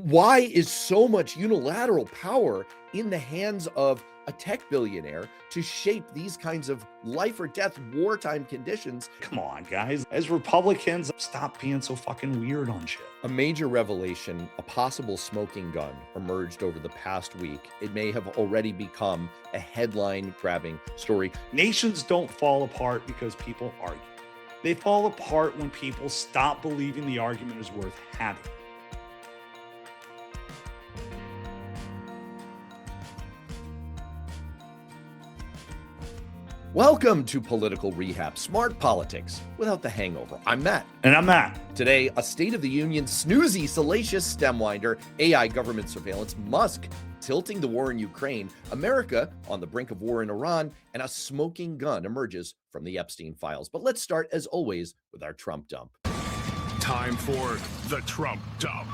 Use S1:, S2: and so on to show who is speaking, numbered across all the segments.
S1: Why is so much unilateral power in the hands of a tech billionaire to shape these kinds of life or death wartime conditions?
S2: Come on, guys. As Republicans, stop being so fucking weird on shit.
S1: A major revelation, a possible smoking gun, emerged over the past week. It may have already become a headline-grabbing story.
S2: Nations don't fall apart because people argue. They fall apart when people stop believing the argument is worth having.
S1: Welcome to Political Rehab, smart politics without the hangover. I'm Matt.
S2: And I'm Matt.
S1: Today, a State of the Union snoozy, salacious stemwinder, AI government surveillance, Musk tilting the war in Ukraine, America on the brink of war in Iran, and a smoking gun emerges from the Epstein files. But let's start, as always, with our Trump dump.
S3: Time for the Trump dump.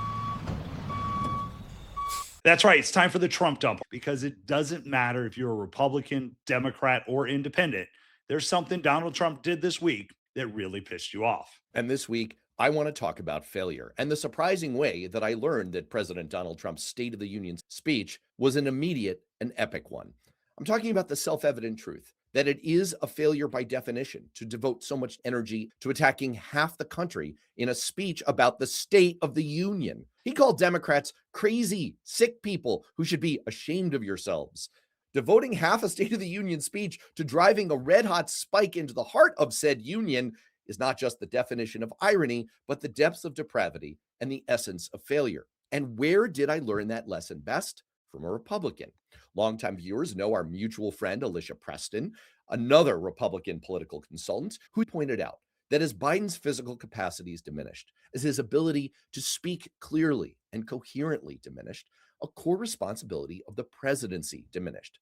S2: That's right. It's time for the Trump dump because it doesn't matter if you're a Republican, Democrat, or independent. There's something Donald Trump did this week that really pissed you off.
S1: And this week, I want to talk about failure and the surprising way that I learned that President Donald Trump's State of the Union speech was an immediate and epic one. I'm talking about the self-evident truth that it is a failure by definition to devote so much energy to attacking half the country in a speech about the State of the Union. He called Democrats crazy, sick people who should be ashamed of yourselves. Devoting half a State of the Union speech to driving a red-hot spike into the heart of said union is not just the definition of irony, but the depths of depravity and the essence of failure. And where did I learn that lesson best? From a Republican. Longtime viewers know our mutual friend, Alicia Preston, another Republican political consultant, who pointed out that as Biden's physical capacities diminished, as his ability to speak clearly and coherently diminished, a core responsibility of the presidency diminished.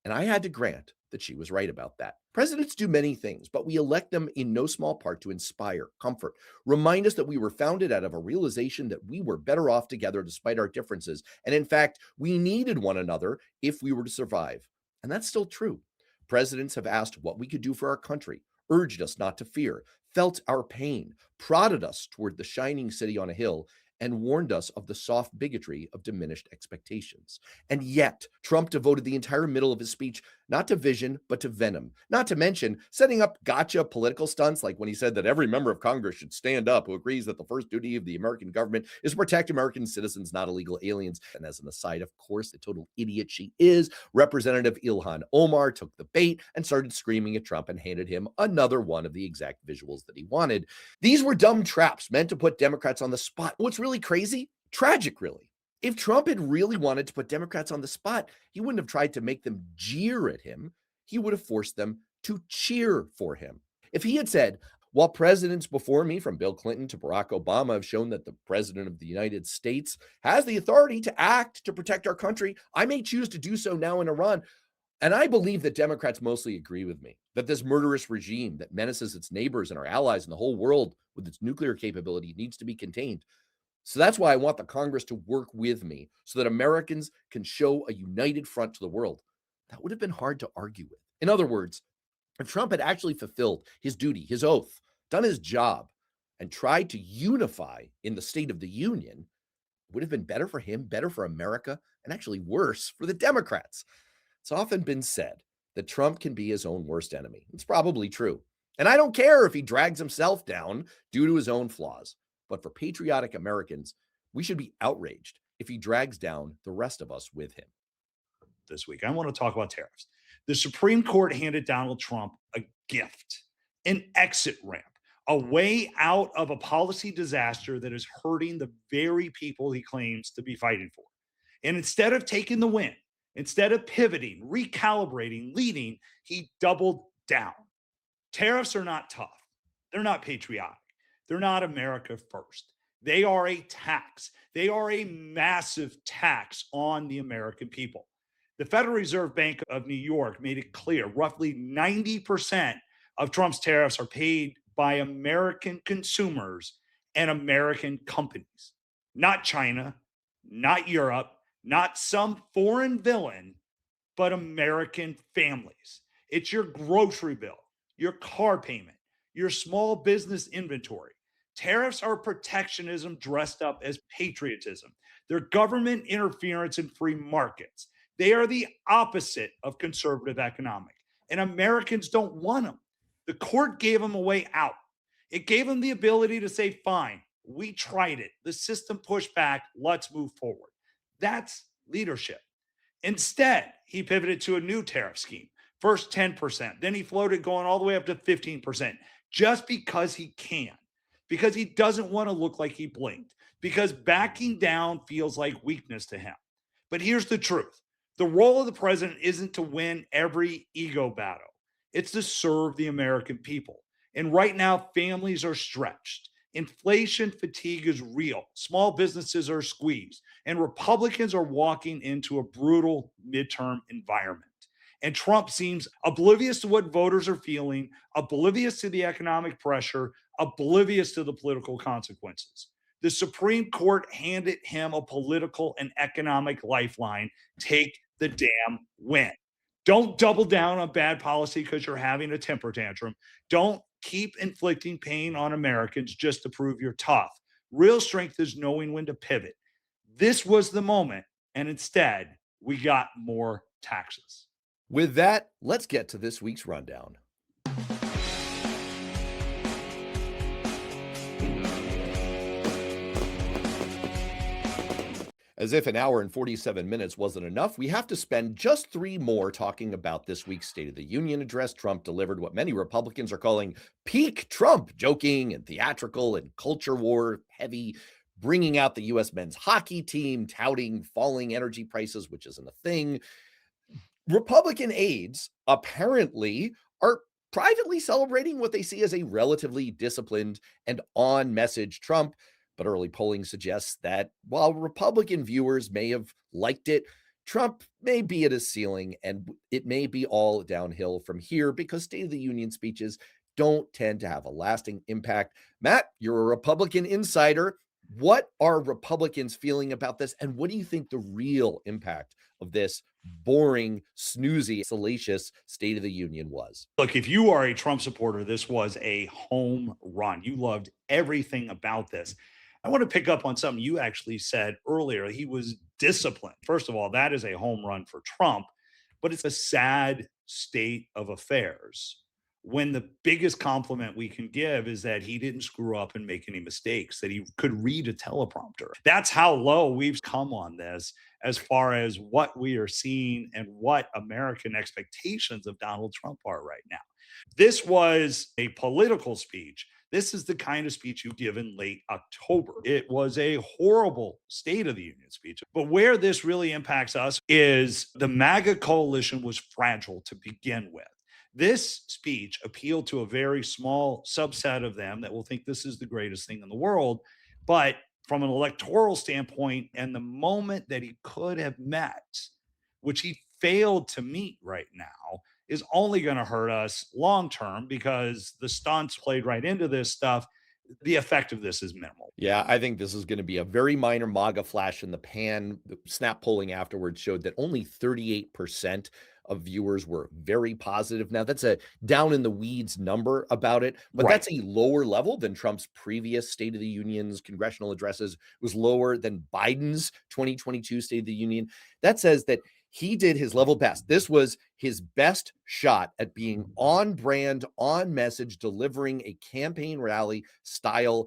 S1: And I had to grant that she was right about that. Presidents do many things, but we elect them in no small part to inspire, comfort, remind us that we were founded out of a realization that we were better off together despite our differences. And in fact, we needed one another if we were to survive. And that's still true. Presidents have asked what we could do for our country, urged us not to fear, felt our pain, prodded us toward the shining city on a hill, and warned us of the soft bigotry of diminished expectations. And yet, Trump devoted the entire middle of his speech not to vision, but to venom. Not to mention setting up gotcha political stunts, like when he said that every member of Congress should stand up who agrees that the first duty of the American government is to protect American citizens, not illegal aliens. And as an aside, of course, the total idiot she is, Representative Ilhan Omar took the bait and started screaming at Trump and handed him another one of the exact visuals that he wanted. These were dumb traps meant to put Democrats on the spot. What's really crazy? Tragic, really. If Trump had really wanted to put Democrats on the spot, he wouldn't have tried to make them jeer at him. He would have forced them to cheer for him. If he had said, while presidents before me, from Bill Clinton to Barack Obama, have shown that the president of the United States has the authority to act to protect our country, I may choose to do so now in Iran. And I believe that Democrats mostly agree with me, that this murderous regime that menaces its neighbors and our allies and the whole world with its nuclear capability needs to be contained. So that's why I want the Congress to work with me so that Americans can show a united front to the world. That would have been hard to argue with. In other words, if Trump had actually fulfilled his duty, his oath, done his job, and tried to unify in the State of the Union, it would have been better for him, better for America, and actually worse for the Democrats. It's often been said that Trump can be his own worst enemy. It's probably true. And I don't care if he drags himself down due to his own flaws. But for patriotic Americans, we should be outraged if he drags down the rest of us with him.
S2: This week, I want to talk about tariffs. The Supreme Court handed Donald Trump a gift, an exit ramp, a way out of a policy disaster that is hurting the very people he claims to be fighting for. And instead of taking the win, instead of pivoting, recalibrating, leading, he doubled down. Tariffs are not tough. They're not patriotic. They're not America first. They are a tax. They are a massive tax on the American people. The Federal Reserve Bank of New York made it clear roughly 90% of Trump's tariffs are paid by American consumers and American companies, not China, not Europe, not some foreign villain, but American families. It's your grocery bill, your car payment, your small business inventory. Tariffs are protectionism dressed up as patriotism. They're government interference in free markets. They are the opposite of conservative economic, and Americans don't want them. The court gave them a way out. It gave them the ability to say, fine, we tried it. The system pushed back. Let's move forward. That's leadership. Instead, he pivoted to a new tariff scheme. First 10%, then he floated going all the way up to 15%, just because he can, because he doesn't want to look like he blinked, because backing down feels like weakness to him. But here's the truth. The role of the president isn't to win every ego battle. It's to serve the American people. And right now, families are stretched. Inflation fatigue is real. Small businesses are squeezed. And Republicans are walking into a brutal midterm environment. And Trump seems oblivious to what voters are feeling, oblivious to the economic pressure, oblivious to the political consequences. The Supreme Court handed him a political and economic lifeline. Take the damn win. Don't double down on bad policy because you're having a temper tantrum. Don't keep inflicting pain on Americans just to prove you're tough. Real strength is knowing when to pivot. This was the moment, and instead, we got more taxes.
S1: With that, let's get to this week's rundown. As if an hour and 47 minutes wasn't enough, we have to spend just 3 more talking about this week's State of the Union address. Trump delivered what many Republicans are calling peak Trump, joking and theatrical and culture war heavy, bringing out the U.S. men's hockey team, touting falling energy prices, which isn't a thing. Republican aides apparently are privately celebrating what they see as a relatively disciplined and on-message Trump. But early polling suggests that while Republican viewers may have liked it, Trump may be at his ceiling, and it may be all downhill from here because State of the Union speeches don't tend to have a lasting impact. Matt, you're a Republican insider. What are Republicans feeling about this? And what do you think the real impact of this boring, snoozy, salacious State of the Union was?
S2: Look, if you are a Trump supporter, this was a home run. You loved everything about this. I want to pick up on something you actually said earlier. He was disciplined. First of all, that is a home run for Trump, but it's a sad state of affairs when the biggest compliment we can give is that he didn't screw up and make any mistakes, that he could read a teleprompter. That's how low we've come on this as far as what we are seeing and what American expectations of Donald Trump are right now. This was a political speech. This is the kind of speech you give in late October. It was a horrible State of the Union speech. But where this really impacts us is the MAGA coalition was fragile to begin with. This speech appealed to a very small subset of them that will think this is the greatest thing in the world. But from an electoral standpoint, and the moment that he could have met, which he failed to meet right now, is only going to hurt us long term because the stunts played right into this stuff. The effect of this is minimal.
S1: Yeah, I think this is going to be a very minor MAGA flash in the pan. The snap polling afterwards showed that only 38% of viewers were very positive. Now, that's a down in the weeds number about it, but that's a lower level than Trump's previous State of the Union's congressional addresses. It was lower than Biden's 2022 State of the Union. That says that he did his level best. This was his best shot at being on brand, on message, delivering a campaign rally style,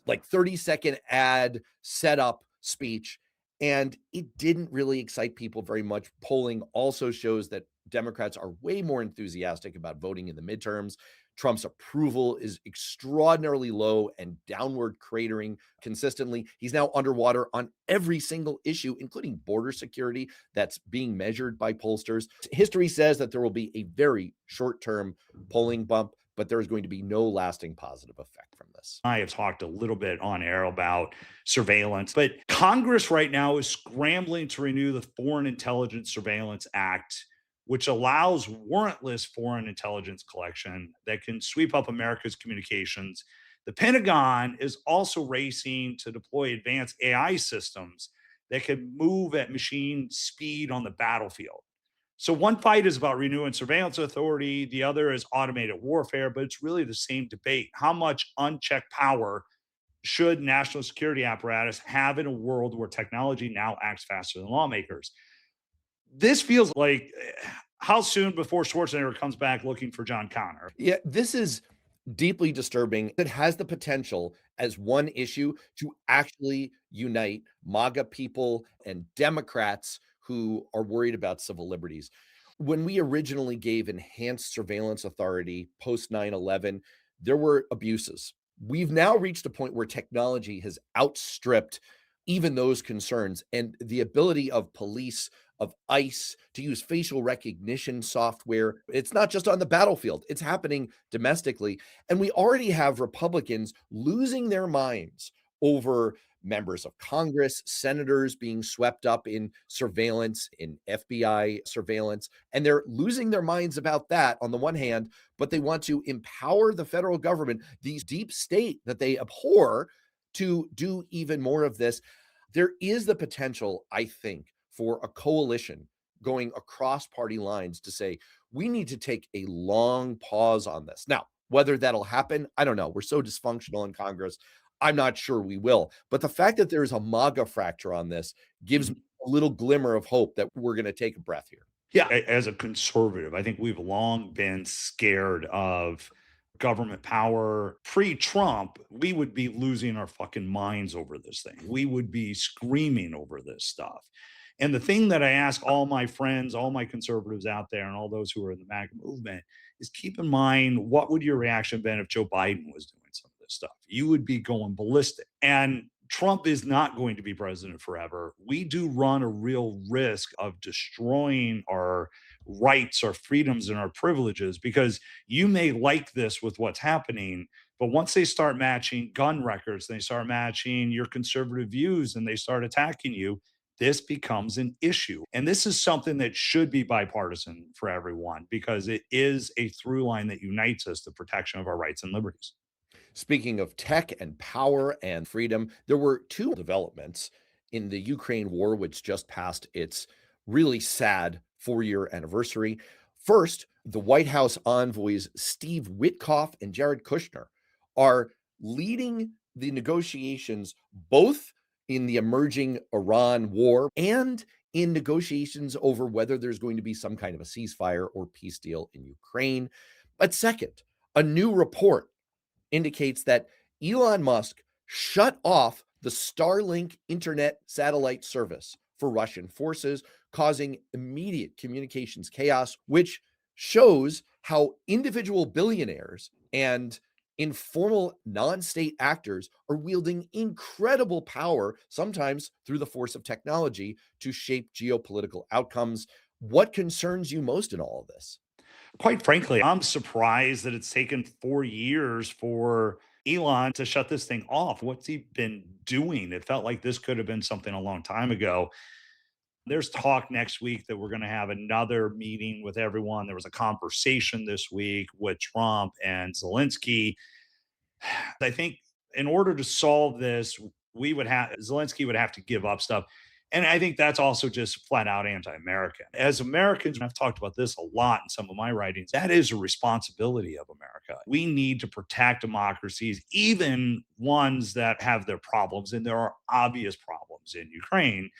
S1: like 30-second ad setup speech. And it didn't really excite people very much. Polling also shows that Democrats are way more enthusiastic about voting in the midterms. Trump's approval is extraordinarily low and downward cratering consistently. He's now underwater on every single issue, including border security, that's being measured by pollsters. History says that there will be a very short-term polling bump, but there's going to be no lasting positive effect from this.
S2: I have talked a little bit on air about surveillance, but Congress right now is scrambling to renew the Foreign Intelligence Surveillance Act, which allows warrantless foreign intelligence collection that can sweep up America's communications. The Pentagon is also racing to deploy advanced AI systems that can move at machine speed on the battlefield. So one fight is about renewing surveillance authority. The other is automated warfare, but it's really the same debate. How much unchecked power should national security apparatus have in a world where technology now acts faster than lawmakers? This feels like how soon before Schwarzenegger comes back looking for John Connor?
S1: Yeah, this is deeply disturbing. It has the potential as one issue to actually unite MAGA people and Democrats who are worried about civil liberties. When we originally gave enhanced surveillance authority post 9/11, there were abuses. We've now reached a point where technology has outstripped even those concerns, and the ability of police, of ICE to use facial recognition software. It's not just on the battlefield, it's happening domestically. And we already have Republicans losing their minds over members of Congress, senators being swept up in surveillance, in FBI surveillance. And they're losing their minds about that on the one hand, but they want to empower the federal government, these deep state that they abhor, to do even more of this. There is the potential, I think, for a coalition going across party lines to say, we need to take a long pause on this. Now, whether that'll happen, I don't know. We're so dysfunctional in Congress. I'm not sure we will. But the fact that there's a MAGA fracture on this gives me a little glimmer of hope that we're going to take a breath here.
S2: Yeah, as a conservative, I think we've long been scared of government power. Pre-Trump, we would be losing our fucking minds over this thing. We would be screaming over this stuff. And the thing that I ask all my friends, all my conservatives out there, and all those who are in the MAGA movement is keep in mind, what would your reaction been if Joe Biden was doing some of this stuff? You would be going ballistic. And Trump is not going to be president forever. We do run a real risk of destroying our rights, our freedoms, and our privileges because you may like this with what's happening. But once they start matching gun records, they start matching your conservative views and they start attacking you, this becomes an issue. And this is something that should be bipartisan for everyone because it is a through line that unites us, the protection of our rights and liberties.
S1: Speaking of tech and power and freedom, there were two developments in the Ukraine war, which just passed its really sad 4-year anniversary. First, the White House envoys Steve Witkoff and Jared Kushner are leading the negotiations both in the emerging Iran war and in negotiations over whether there's going to be some kind of a ceasefire or peace deal in Ukraine. But second, a new report indicates that Elon Musk shut off the Starlink internet satellite service for Russian forces, causing immediate communications chaos, which shows how individual billionaires and informal non-state actors are wielding incredible power, sometimes through the force of technology, to shape geopolitical outcomes. What concerns you most in all of this?
S2: Quite frankly, I'm surprised that it's taken 4 years for Elon to shut this thing off. What's he been doing? It felt like this could have been something a long time ago. There's talk next week that we're going to have another meeting with everyone. There was a conversation this week with Trump and Zelensky. I think in order to solve this, we would have Zelensky would have to give up stuff. And I think that's also just flat out anti American. As Americans, and I've talked about this a lot in some of my writings, that is a responsibility of America. We need to protect democracies, even ones that have their problems. And there are obvious problems in Ukraine.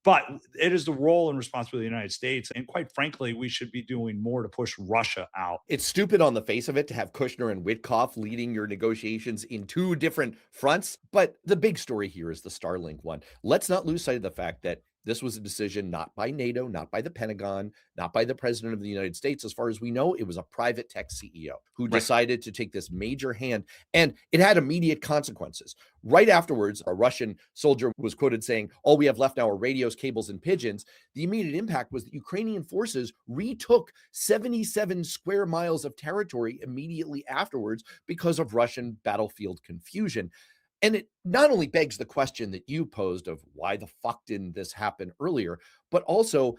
S2: But it is the role and responsibility of the United States. And quite frankly, we should be doing more to push Russia out.
S1: It's stupid on the face of it to have Kushner and Witkoff leading your negotiations in two different fronts. But the big story here is the Starlink one. Let's not lose sight of the fact that this was a decision not by NATO, not by the Pentagon, not by the president of the United States. As far as we know, it was a private tech CEO who decided to take this major hand, and it had immediate consequences. Right afterwards, a Russian soldier was quoted saying, "All we have left now are radios, cables, and pigeons." The immediate impact was that Ukrainian forces retook 77 square miles of territory immediately afterwards because of Russian battlefield confusion. And it not only begs the question that you posed of why the fuck didn't this happen earlier, but also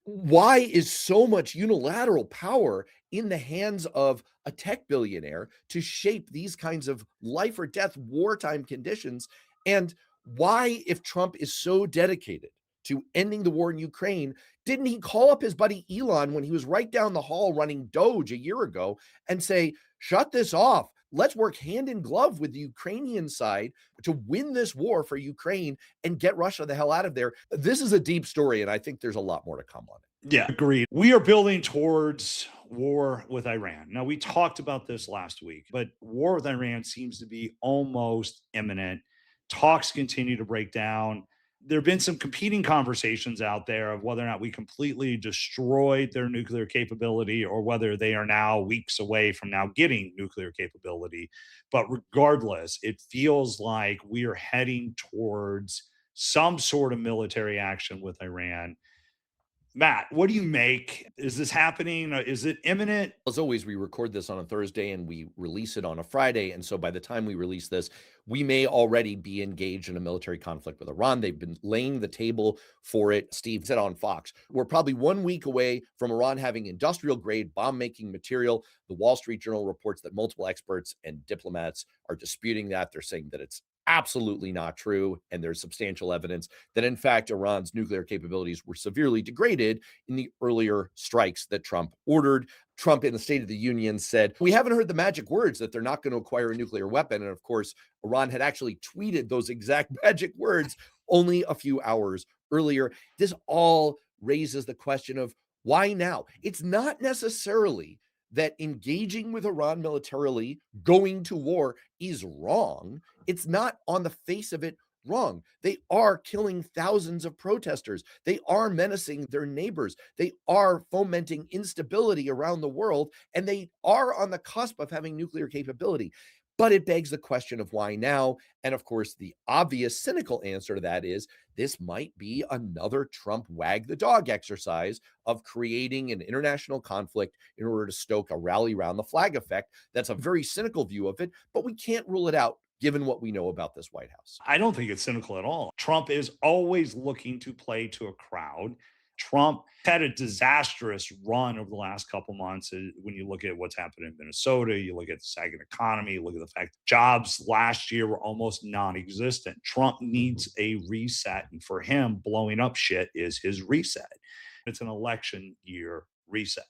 S1: why is so much unilateral power in the hands of a tech billionaire to shape these kinds of life or death wartime conditions? And why, if Trump is so dedicated to ending the war in Ukraine, didn't he call up his buddy Elon when he was right down the hall running Doge a year ago and say, shut this off? let's work hand in glove with the Ukrainian side to win this war for Ukraine and get Russia the hell out of there. This is a deep story, and I think there's a lot more to come on it.
S2: Yeah, agreed. We are building towards war with Iran. Now, we talked about this last week, but war with Iran seems to be almost imminent. Talks continue to break down. There have been some competing conversations out there of whether or not we completely destroyed their nuclear capability or whether they are now weeks away from now getting nuclear capability. But regardless, it feels like we are heading towards some sort of military action with Iran. Matt, what do you make? Is this happening? Is it imminent?
S1: As always, we record this on a Thursday and we release it on a Friday. And so by the time we release this, we may already be engaged in a military conflict with Iran. They've been laying the table for it. Steve said on Fox, we're probably 1 week away from Iran having industrial grade bomb making material. The Wall Street Journal reports that multiple experts and diplomats are disputing that. They're saying that it's absolutely not true. And there's substantial evidence that, in fact, Iran's nuclear capabilities were severely degraded in the earlier strikes that Trump ordered. Trump in the State of the Union said, we haven't heard the magic words that they're not going to acquire a nuclear weapon. And of course, Iran had actually tweeted those exact magic words only a few hours earlier. This all raises the question of why now? It's not necessarily that engaging with Iran militarily, going to war, is wrong. It's not on the face of it wrong. They are killing thousands of protesters. They are menacing their neighbors. They are fomenting instability around the world, and they are on the cusp of having nuclear capability. But it begs the question of why now? And of course, the obvious cynical answer to that is this might be another Trump wag the dog exercise of creating an international conflict in order to stoke a rally around the flag effect. That's a very cynical view of it, but we can't rule it out given what we know about this White House.
S2: I don't think it's cynical at all. Trump is always looking to play to a crowd. Trump had a disastrous run over the last couple months. When you look at what's happened in Minnesota, you look at the sagging economy, you look at the fact that jobs last year were almost non-existent. Trump needs a reset, and for him, blowing up shit is his reset. It's an election year reset.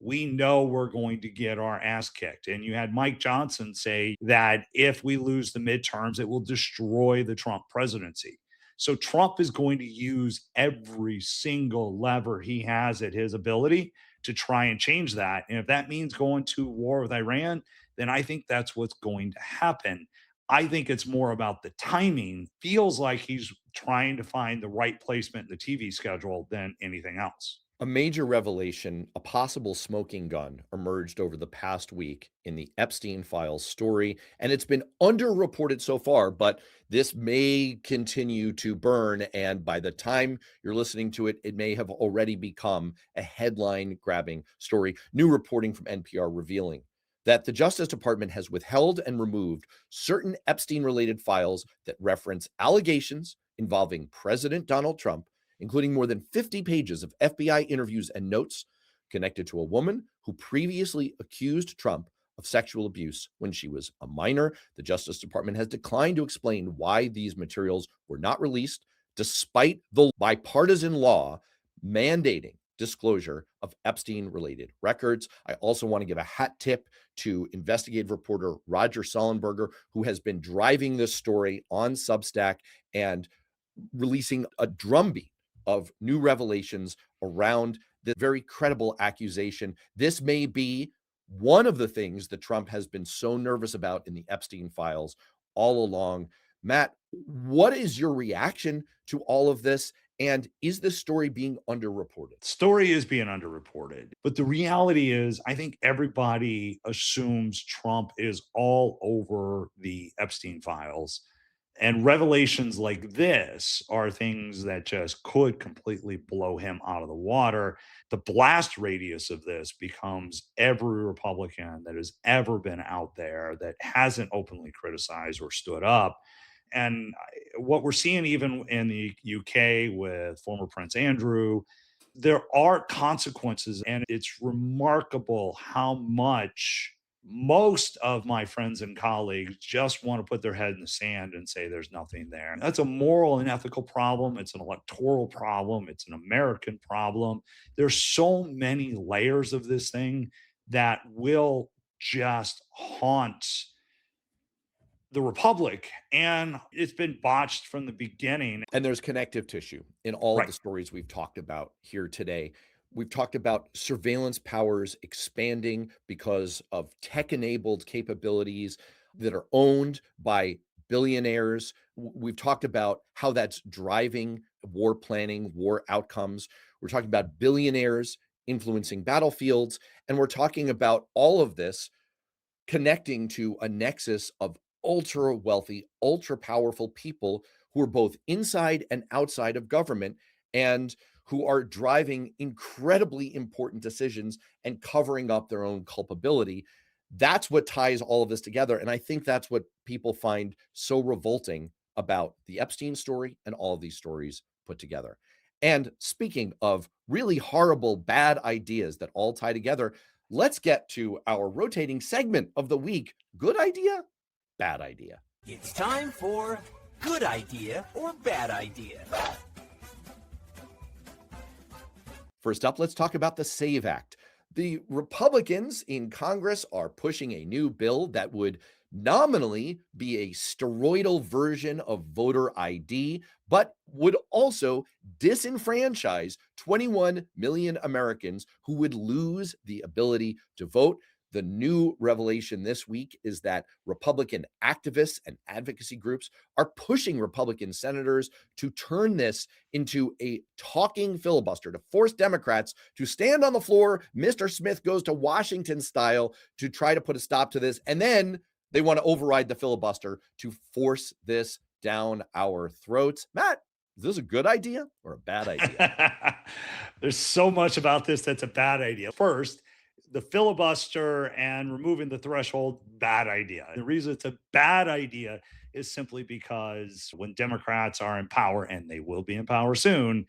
S2: We know we're going to get our ass kicked. And you had Mike Johnson say that if we lose the midterms, it will destroy the Trump presidency. So Trump is going to use every single lever he has at his ability to try and change that. And if that means going to war with Iran, then I think that's what's going to happen. I think it's more about the timing. Feels like he's trying to find the right placement in the TV schedule than anything else.
S1: A major revelation, a possible smoking gun, emerged over the past week in the Epstein files story, and it's been underreported so far, but this may continue to burn, and by the time you're listening to it, it may have already become a headline-grabbing story. New reporting from NPR revealing that the Justice Department has withheld and removed certain Epstein-related files that reference allegations involving President Donald Trump, including more than 50 pages of FBI interviews and notes connected to a woman who previously accused Trump of sexual abuse when she was a minor. The Justice Department has declined to explain why these materials were not released, despite the bipartisan law mandating disclosure of Epstein-related records. I also want to give a hat tip to investigative reporter Roger Sollenberger, who has been driving this story on Substack and releasing a drumbeat of new revelations around the very credible accusation. This may be one of the things that Trump has been so nervous about in the Epstein files all along. Matt, what is your reaction to all of this? And is this story being underreported?
S2: Story is being underreported. But the reality is, I think everybody assumes Trump is all over the Epstein files. And revelations like this are things that just could completely blow him out of the water. The blast radius of this becomes every Republican that has ever been out there that hasn't openly criticized or stood up. And what we're seeing even in the UK with former Prince Andrew, there are consequences. And it's remarkable how much most of my friends and colleagues just want to put their head in the sand and say there's nothing there. That's a moral and ethical problem. It's an electoral problem. It's an American problem. There's so many layers of this thing that will just haunt the republic, and it's been botched from the beginning.
S1: And there's connective tissue in all of
S2: Right.
S1: the stories we've talked about here today. We've talked about surveillance powers expanding because of tech-enabled capabilities that are owned by billionaires. We've talked about how that's driving war planning, war outcomes. We're talking about billionaires influencing battlefields, and we're talking about all of this connecting to a nexus of ultra wealthy, ultra powerful people who are both inside and outside of government and who are driving incredibly important decisions and covering up their own culpability. That's what ties all of this together. And I think that's what people find so revolting about the Epstein story and all of these stories put together. And speaking of really horrible, bad ideas that all tie together, let's get to our rotating segment of the week. Good idea, bad idea.
S4: It's time for Good Idea or Bad Idea.
S1: First up, let's talk about the SAVE Act. The Republicans in Congress are pushing a new bill that would nominally be a steroidal version of voter ID, but would also disenfranchise 21 million Americans who would lose the ability to vote. The new revelation this week is that Republican activists and advocacy groups are pushing Republican senators to turn this into a talking filibuster, to force Democrats to stand on the floor. Mr. Smith goes to Washington style to try to put a stop to this. And then they want to override the filibuster to force this down our throats. Matt, is this a good idea or a bad idea?
S2: There's so much about this that's a bad idea. First, the filibuster and removing the threshold, bad idea. The reason it's a bad idea is simply because when Democrats are in power, and they will be in power soon,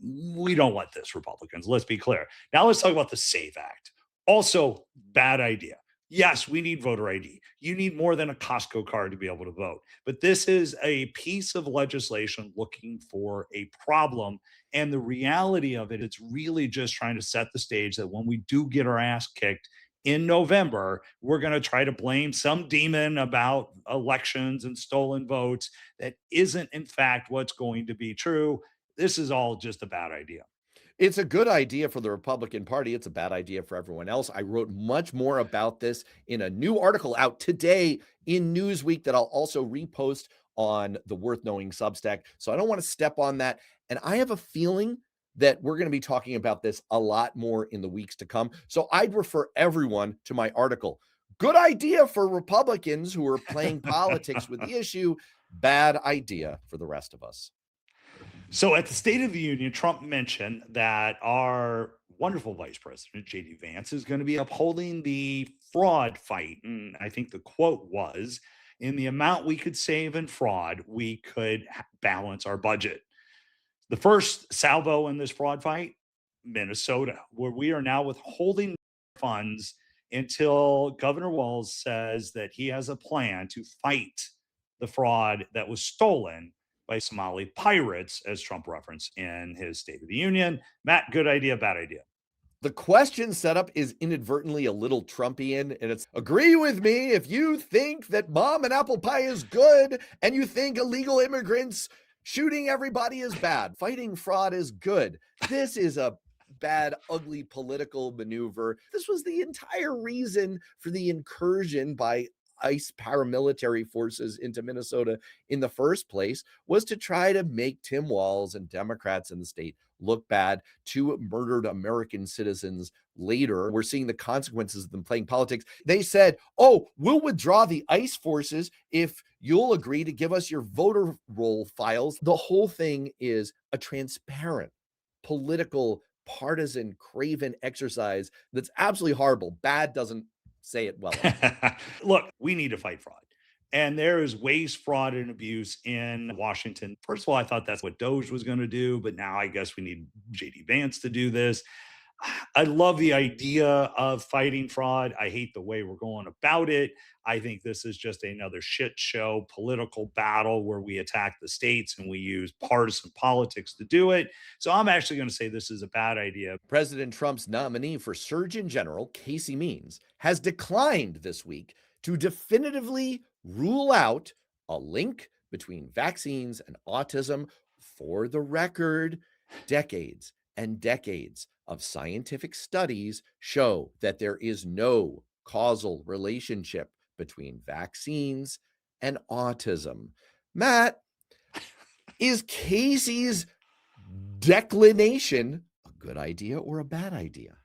S2: we don't want this, Republicans. Let's be clear. Now let's talk about the SAVE Act. Also, bad idea. Yes, we need voter ID. You need more than a Costco card to be able to vote. But this is a piece of legislation looking for a problem. And the reality of it, it's really just trying to set the stage that when we do get our ass kicked in November, we're going to try to blame some demon about elections and stolen votes that isn't, in fact, what's going to be true. This is all just a bad idea.
S1: It's a good idea for the Republican Party. It's a bad idea for everyone else. I wrote much more about this in a new article out today in Newsweek that I'll also repost on the Worth Knowing Substack. So I don't want to step on that. And I have a feeling that we're going to be talking about this a lot more in the weeks to come. So I'd refer everyone to my article. Good idea for Republicans who are playing politics with the issue. Bad idea for the rest of us.
S2: So at the State of the Union, Trump mentioned that our wonderful Vice President, J.D. Vance, is going to be upholding the fraud fight. And I think the quote was, in the amount we could save in fraud, we could balance our budget. The first salvo in this fraud fight, Minnesota, where we are now withholding funds until Governor Walz says that he has a plan to fight the fraud that was stolen by Somali pirates, as Trump referenced in his State of the Union. Matt, good idea, bad idea?
S1: The question setup is inadvertently a little Trumpian, and it's agree with me if you think that mom and apple pie is good and you think illegal immigrants shooting everybody is bad. Fighting fraud is good. This is a bad, ugly political maneuver. This was the entire reason for the incursion by ICE paramilitary forces into Minnesota in the first place, was to try to make Tim Walz and Democrats in the state look bad to murdered American citizens later. We're seeing the consequences of them playing politics. They said, oh, we'll withdraw the ICE forces if you'll agree to give us your voter roll files. The whole thing is a transparent, political, partisan, craven exercise that's absolutely horrible. Bad doesn't say it well enough.
S2: Look, we need to fight fraud. And there is waste, fraud, and abuse in Washington. First of all, I thought that's what Doge was going to do, but now I guess we need JD Vance to do this. I love the idea of fighting fraud. I hate the way we're going about it. I think this is just another shit show political battle where we attack the states and we use partisan politics to do it. So I'm actually going to say this is a bad idea.
S1: President Trump's nominee for Surgeon General, Casey Means, has declined this week to definitively rule out a link between vaccines and autism. For the record, decades and decades of scientific studies show that there is no causal relationship between vaccines and autism. Matt, is Casey's declination a good idea or a bad idea?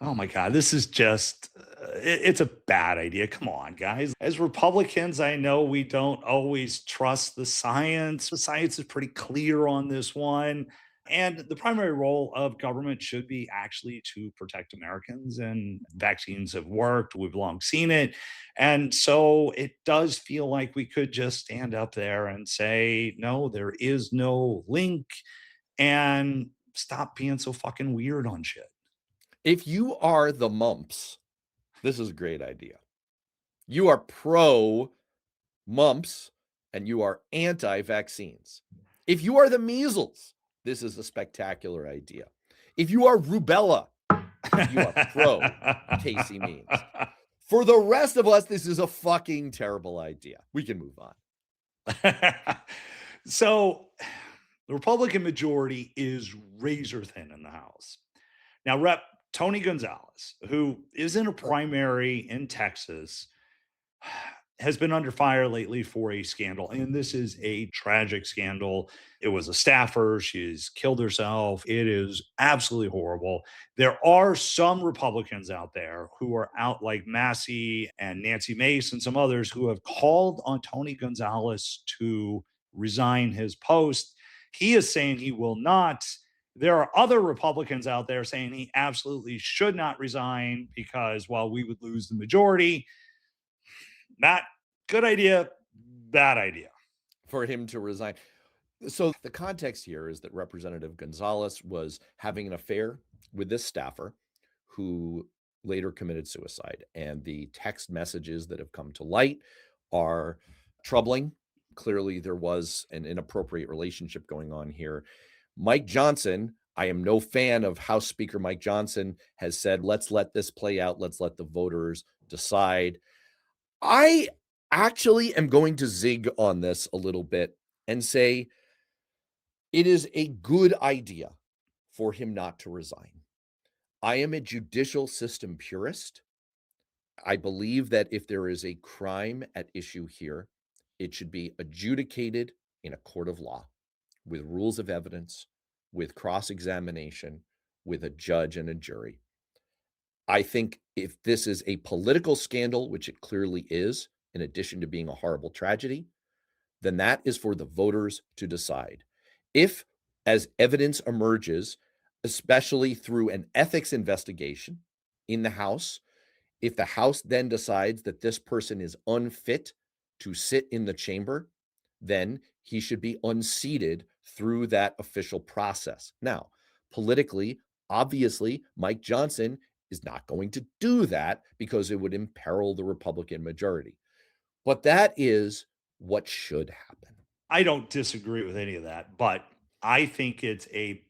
S2: Oh my God, this is just, it's a bad idea. Come on, guys. As Republicans, I know we don't always trust the science. The science is pretty clear on this one. And the primary role of government should be actually to protect Americans, and vaccines have worked. We've long seen it. And so it does feel like we could just stand up there and say, no, there is no link, and stop being so fucking weird on shit.
S1: If you are the mumps, this is a great idea. You are pro mumps and you are anti-vaccines. If you are the measles, this is a spectacular idea. If you are rubella, you are pro Casey means. For the rest of us, this is a fucking terrible idea. We can move on.
S2: So the Republican majority is razor thin in the House. Now, Rep. Tony Gonzalez, who is in a primary in Texas, has been under fire lately for a scandal. And this is a tragic scandal. It was a staffer. She's killed herself. It is absolutely horrible. There are some Republicans out there who are out, like Massey and Nancy Mace and some others, who have called on Tony Gonzalez to resign his post. He is saying he will not. There are other Republicans out there saying he absolutely should not resign because, well, we would lose the majority. Not good idea, bad idea.
S1: For him to resign. So the context here is that Representative Gonzalez was having an affair with this staffer who later committed suicide. And the text messages that have come to light are troubling. Clearly, there was an inappropriate relationship going on here. Mike Johnson, I am no fan of House Speaker Mike Johnson, has said, let's let this play out. Let's let the voters decide. I actually am going to zig on this a little bit and say it is a good idea for him not to resign. I am a judicial system purist. I believe that if there is a crime at issue here, it should be adjudicated in a court of law with rules of evidence, with cross-examination, with a judge and a jury. I think if this is a political scandal, which it clearly is, in addition to being a horrible tragedy, then that is for the voters to decide. If, as evidence emerges, especially through an ethics investigation in the House, if the House then decides that this person is unfit to sit in the chamber, then he should be unseated through that official process. Now, politically, obviously, Mike Johnson is not going to do that because it would imperil the Republican majority. But that is what should happen.
S2: I don't disagree with any of that, but I think it's a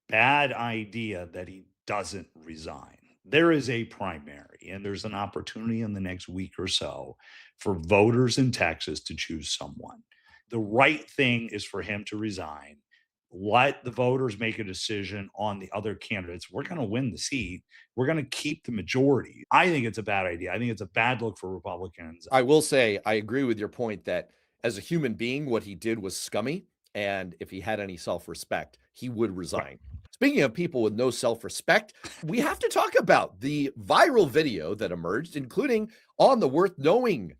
S2: bad idea that he doesn't resign. There is a primary, and there's an opportunity in the next week or so for voters in Texas to choose someone. The right thing is for him to resign. Let the voters make a decision on the other candidates. We're going to win the seat. We're going to keep the majority. I think it's a bad idea. I think it's a bad look for Republicans.
S1: I will say, I agree with your point that as a human being, what he did was scummy. And if he had any self-respect, he would resign. Right. Speaking of people with no self-respect, we have to talk about the viral video that emerged, including on the Worth Knowing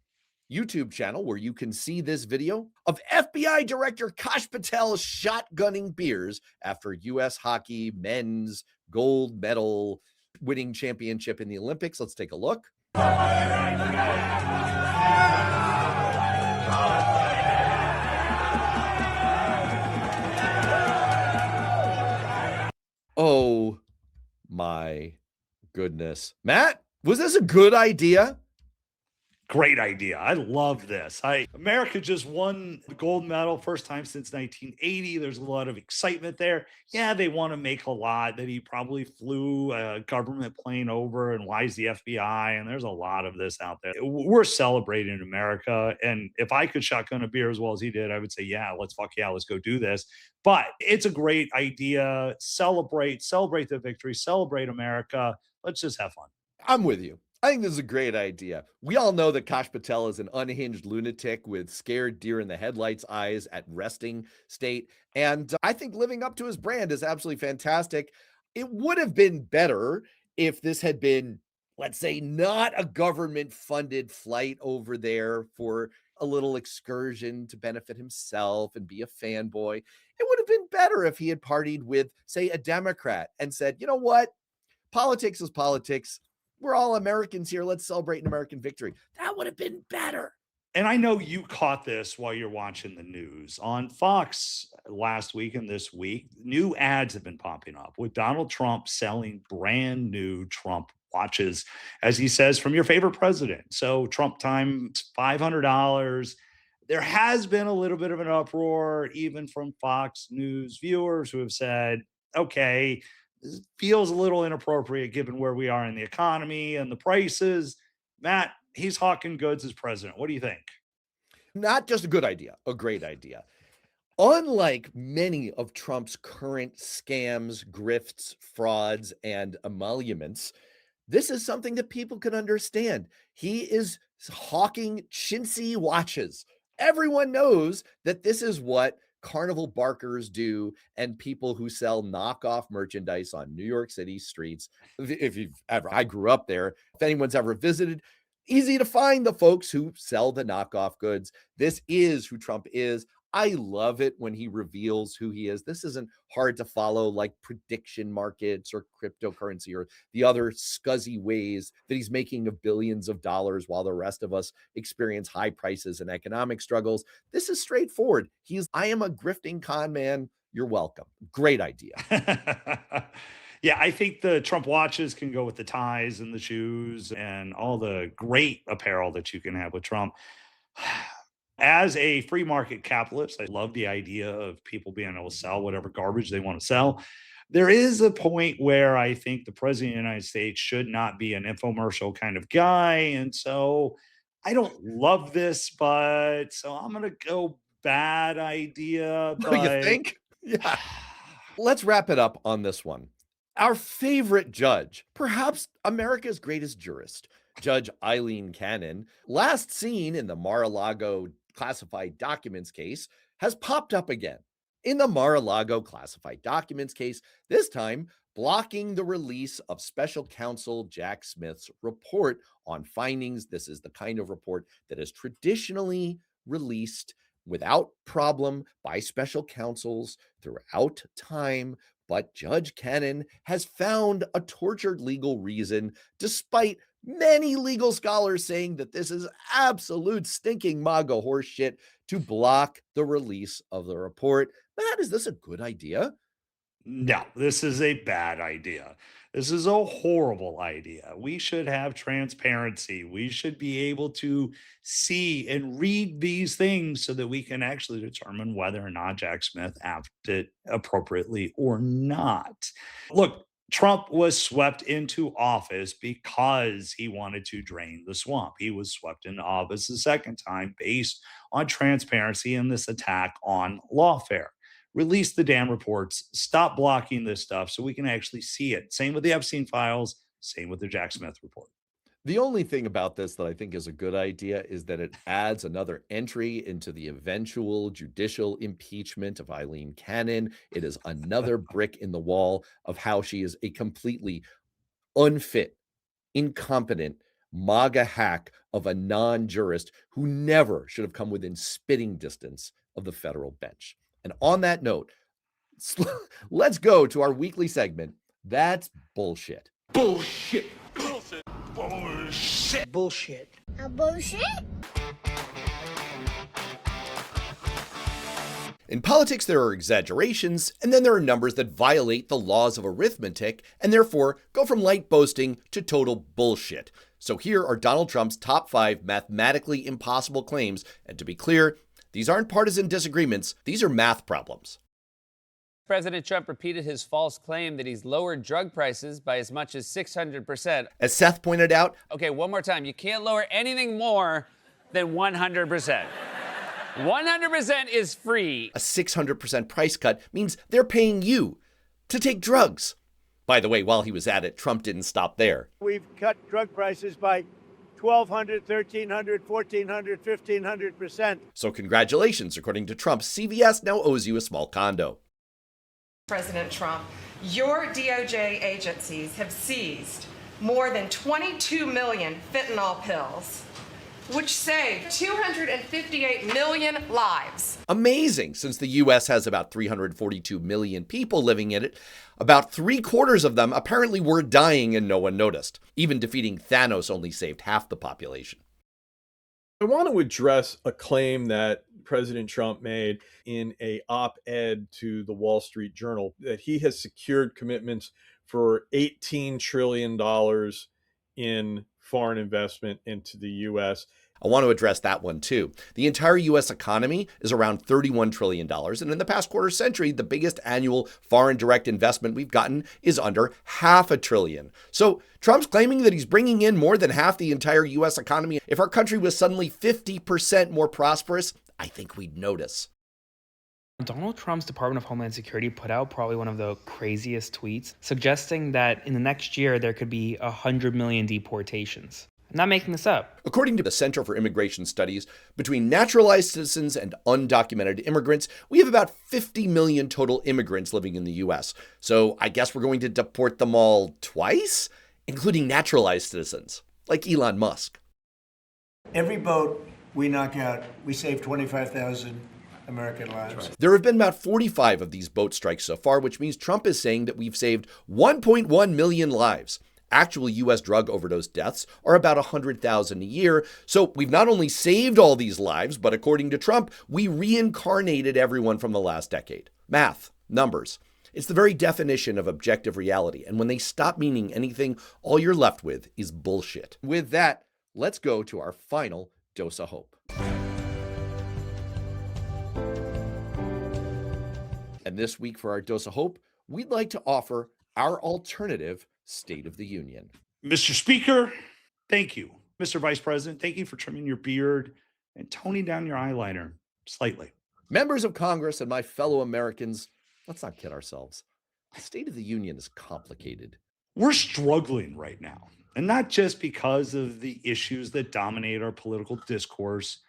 S1: YouTube channel, where you can see this video of FBI Director Kash Patel shotgunning beers after U.S. hockey men's gold medal winning championship in the Olympics. Let's take a look. Oh my goodness. Matt, was this a good idea?
S2: Great idea. I love this. America just won the gold medal, first time since 1980. There's a lot of excitement there. Yeah, they want to make a lot that he probably flew a government plane over and lies the FBI. And there's a lot of this out there. We're celebrating America. And if I could shotgun a beer as well as he did, I would say, yeah, let's go do this. But it's a great idea. Celebrate the victory, celebrate America. Let's just have fun.
S1: I'm with you. I think this is a great idea. We all know that Kash Patel is an unhinged lunatic with scared deer in the headlights eyes at resting state. And I think living up to his brand is absolutely fantastic. It would have been better if this had been, let's say, not a government funded flight over there for a little excursion to benefit himself and be a fanboy. It would have been better if he had partied with, say, a Democrat and said, you know what? Politics is politics. We're all Americans here. Let's celebrate an American victory. That would have been better.
S2: And I know you caught this while you're watching the news. On Fox last week and this week, new ads have been popping up with Donald Trump selling brand new Trump watches, as he says, from your favorite president. So Trump time, $500. There has been a little bit of an uproar, even from Fox News viewers who have said, okay, this feels a little inappropriate given where we are in the economy and the prices. Matt, he's hawking goods as president. What do you think?
S1: Not just a good idea, a great idea. Unlike many of Trump's current scams, grifts, frauds, and emoluments, this is something that people can understand. He is hawking chintzy watches. Everyone knows that this is what carnival barkers do and people who sell knockoff merchandise on New York City streets. If you've ever, I grew up there. If anyone's ever visited, easy to find the folks who sell the knockoff goods. This is who Trump is. I love it when he reveals who he is. This isn't hard to follow, like prediction markets or cryptocurrency or the other scuzzy ways that he's making of billions of dollars while the rest of us experience high prices and economic struggles. This is straightforward. I am a grifting con man. You're welcome. Great idea.
S2: Yeah, I think the Trump watches can go with the ties and the shoes and all the great apparel that you can have with Trump. As a free market capitalist, I love the idea of people being able to sell whatever garbage they want to sell. There is a point where I think the president of the United States should not be an infomercial kind of guy. And so I don't love this, but so I'm going to go bad idea.
S1: What do you
S2: But
S1: think? Yeah. Let's wrap it up on this one. Our favorite judge, perhaps America's greatest jurist, Judge Eileen Cannon, last seen in the Mar-a-Lago classified documents case, has popped up again. In the Mar-a-Lago classified documents case, this time blocking the release of special counsel Jack Smith's report on findings. This is the kind of report that is traditionally released without problem by special counsels throughout time. But Judge Cannon has found a tortured legal reason, despite many legal scholars saying that this is absolute stinking MAGA horseshit, to block the release of the report. Matt, is this a good idea?
S2: no, this is a bad idea. This is a horrible idea. We should have transparency. We should be able to see and read these things so that we can actually determine whether or not Jack Smith acted appropriately or not. Look, Trump was swept into office because he wanted to drain the swamp. He was swept into office the second time based on transparency and this attack on lawfare. Release the damn reports, stop blocking this stuff so we can actually see it. Same with the Epstein files, same with the Jack Smith report.
S1: The only thing about this that I think is a good idea is that it adds another entry into the eventual judicial impeachment of Eileen Cannon. It is another brick in the wall of how she is a completely unfit, incompetent MAGA hack of a non-jurist who never should have come within spitting distance of the federal bench. And on that note, let's go to our weekly segment. That's bullshit.
S3: Bullshit. Bullshit. Bullshit.
S4: Bullshit.
S5: A bullshit?
S1: In politics, there are exaggerations, and then there are numbers that violate the laws of arithmetic and therefore go from light boasting to total bullshit. So here are Donald Trump's top 5 mathematically impossible claims. And to be clear, these aren't partisan disagreements, these are math problems.
S5: President Trump repeated his false claim that he's lowered drug prices by as much as 600%.
S1: As Seth pointed out,
S5: Okay, one more time. You can't lower anything more than 100%. 100% is free.
S1: a 600% price cut means they're paying you to take drugs. By the way, while he was at it, Trump didn't stop there.
S6: We've cut drug prices by 1,200, 1,300, 1,400, 1,500%.
S1: So congratulations, according to Trump, CVS now owes you a small condo.
S7: President Trump, your DOJ agencies have seized more than 22 million fentanyl pills, which saved 258 million lives.
S1: Amazing, since the US has about 342 million people living in it. About 3/4 of them apparently were dying and no one noticed. Even defeating Thanos only saved half the population.
S8: I want to address a claim that President Trump made in a op-ed to the Wall Street Journal that he has secured commitments for $18 trillion in foreign investment into the U.S.
S1: I want to address that one too. The entire US economy is around $31 trillion, and in the past quarter century, the biggest annual foreign direct investment we've gotten is under $500 billion. So Trump's claiming that he's bringing in more than half the entire US economy. If our country was suddenly 50% more prosperous, I think we'd notice.
S9: Donald Trump's Department of Homeland Security put out probably one of the craziest tweets, suggesting that in the next year there could be 100 million deportations. I'm not making this up.
S1: According to the Center for Immigration Studies, between naturalized citizens and undocumented immigrants, we have about 50 million total immigrants living in the US. So I guess we're going to deport them all twice, including naturalized citizens, like Elon Musk.
S6: Every boat we knock out, we save 25,000 American lives.
S1: There have been about 45 of these boat strikes so far, which means Trump is saying that we've saved 1.1 million lives. Actual U.S. drug overdose deaths are about 100,000 a year. So we've not only saved all these lives, but according to Trump, we reincarnated everyone from the last decade. Math, numbers. It's the very definition of objective reality. And when they stop meaning anything, all you're left with is bullshit. With that, let's go to our final dose of hope. And this week for our dose of hope, we'd like to offer our alternative State of the Union.
S2: Mr. Speaker, thank you. Mr. Vice President, thank you for trimming your beard and toning down your eyeliner slightly.
S1: Members of Congress and my fellow Americans, let's not kid ourselves. The State of the Union is complicated.
S2: We're struggling right now, and not just because of the issues that dominate our political discourse,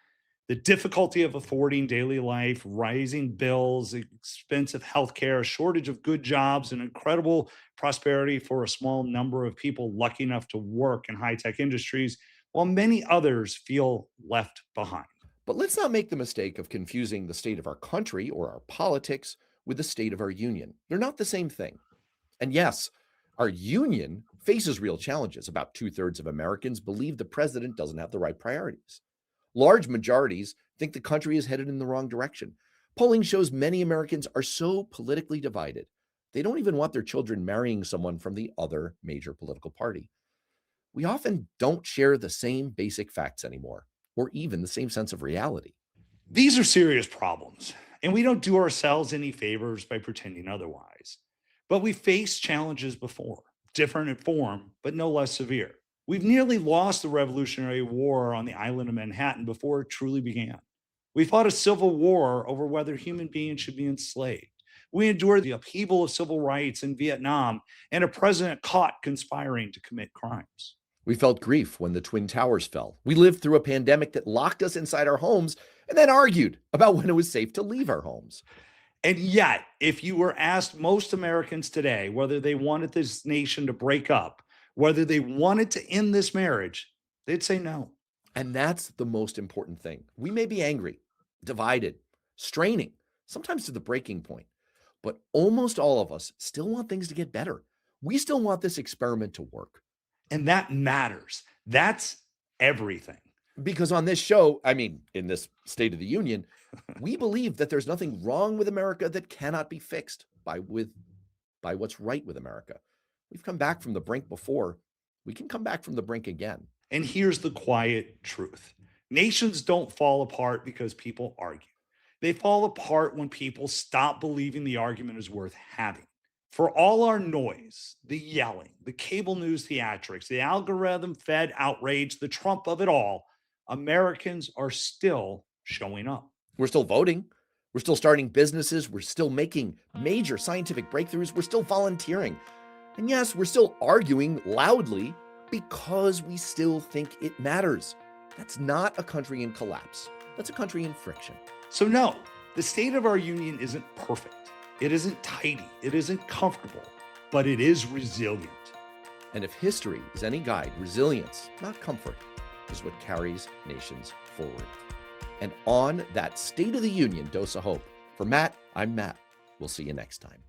S2: the difficulty of affording daily life, rising bills, expensive healthcare, a shortage of good jobs, and incredible prosperity for a small number of people lucky enough to work in high-tech industries, while many others feel left behind.
S1: But let's not make the mistake of confusing the state of our country or our politics with the state of our union. They're not the same thing. And yes, our union faces real challenges. About 2/3 of Americans believe the president doesn't have the right priorities. Large majorities think the country is headed in the wrong direction. Polling shows many Americans are so politically divided, they don't even want their children marrying someone from the other major political party. We often don't share the same basic facts anymore, or even the same sense of reality.
S2: These are serious problems, and we don't do ourselves any favors by pretending otherwise. But we faced challenges before, different in form, but no less severe. We've nearly lost the Revolutionary War on the island of Manhattan before it truly began. We fought a civil war over whether human beings should be enslaved. We endured the upheaval of civil rights in Vietnam and a president caught conspiring to commit crimes.
S1: We felt grief when the Twin Towers fell. We lived through a pandemic that locked us inside our homes and then argued about when it was safe to leave our homes.
S2: And yet, if you were asked most Americans today whether they wanted this nation to break up, whether they wanted to end this marriage, they'd say no.
S1: And that's the most important thing. We may be angry, divided, straining, sometimes to the breaking point, but almost all of us still want things to get better. We still want this experiment to work.
S2: And that matters. That's everything.
S1: Because on this show, in this State of the Union, we believe that there's nothing wrong with America that cannot be fixed by what's right with America. We've come back from the brink before. We can come back from the brink again.
S2: And here's the quiet truth. Nations don't fall apart because people argue. They fall apart when people stop believing the argument is worth having. For all our noise, the yelling, the cable news theatrics, the algorithm-fed outrage, the Trump of it all, Americans are still showing up.
S1: We're still voting. We're still starting businesses. We're still making major scientific breakthroughs. We're still volunteering. And yes, we're still arguing loudly because we still think it matters. That's not a country in collapse. That's a country in friction.
S2: So no, the state of our union isn't perfect. It isn't tidy. It isn't comfortable, but it is resilient.
S1: And if history is any guide, resilience, not comfort, is what carries nations forward. And on that State of the Union dose of hope, for Matt, I'm Matt. We'll see you next time.